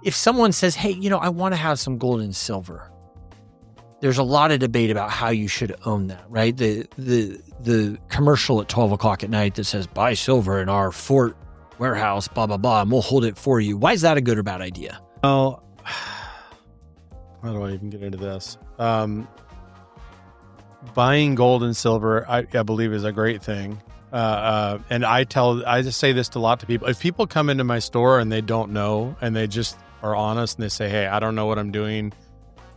if someone says, hey, I want to have some gold and silver, there's a lot of debate about how you should own that, right? The commercial at 12 o'clock at night that says, buy silver in our fort warehouse, blah, blah, blah, and we'll hold it for you. Why is that a good or bad idea? Well, how do I even get into this? Buying gold and silver, I believe, is a great thing. And I just say this to a lot of people. If people come into my store and they don't know, and they just are honest and they say, hey, I don't know what I'm doing,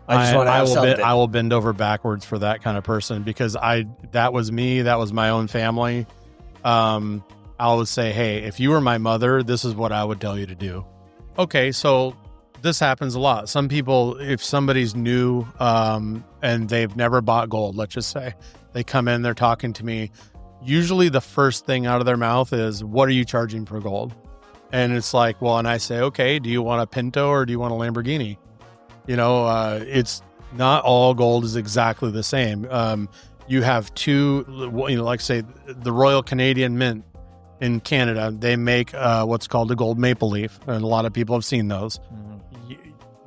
I will bend over backwards for that kind of person, because that was me. That was my own family. I would say, hey, if you were my mother, this is what I would tell you to do. Okay. So this happens a lot. Some people, if somebody's new, and they've never bought gold, let's just say they come in, they're talking to me. Usually the first thing out of their mouth is, what are you charging for gold? And it's like, well, and I say, okay, do you want a Pinto or do you want a Lamborghini? It's not all gold is exactly the same. You have two, like say the Royal Canadian Mint in Canada, they make what's called a gold maple leaf. And a lot of people have seen those. Mm-hmm.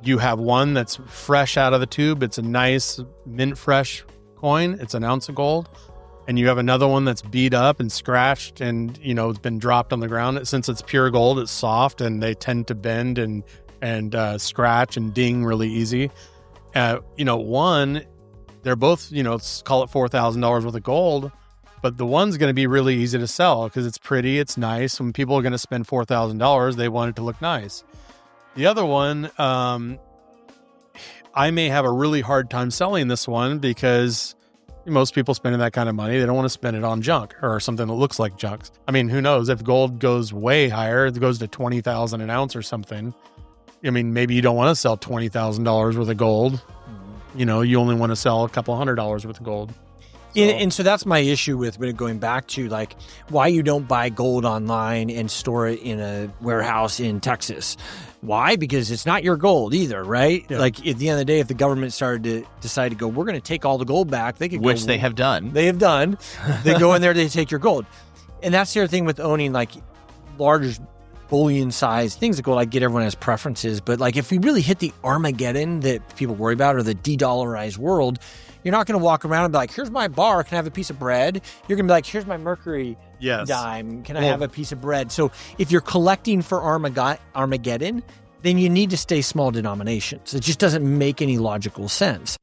You have one that's fresh out of the tube. It's a nice mint fresh coin. It's an ounce of gold. And you have another one that's beat up and scratched and, it's been dropped on the ground. Since it's pure gold, it's soft and they tend to bend and scratch and ding really easy. One, they're both, let's call it $4,000 worth of gold, but the one's going to be really easy to sell because it's pretty, it's nice. When people are going to spend $4,000, they want it to look nice. The other one, I may have a really hard time selling this one because most people spending that kind of money, they don't want to spend it on junk or something that looks like junk. I mean, who knows? If gold goes way higher, it goes to $20,000 an ounce or something. I mean, maybe you don't want to sell $20,000 worth of gold. You only want to sell a couple $100 worth of gold. And so that's my issue with going back to like why you don't buy gold online and store it in a warehouse in Texas. Why? Because it's not your gold either, right? Yeah. Like at the end of the day, if the government started to decide to go, we're going to take all the gold back, they could go. Which they have done. They have done. They go in there, they take your gold. And that's the other thing with owning like large bullion size things that gold. I get everyone has preferences, but like if we really hit the Armageddon that people worry about or the de-dollarized world, you're not going to walk around and be like, here's my bar. Can I have a piece of bread? You're going to be like, here's my Mercury dime. Can I have a piece of bread? So if you're collecting for Armageddon, then you need to stay small denominations. It just doesn't make any logical sense.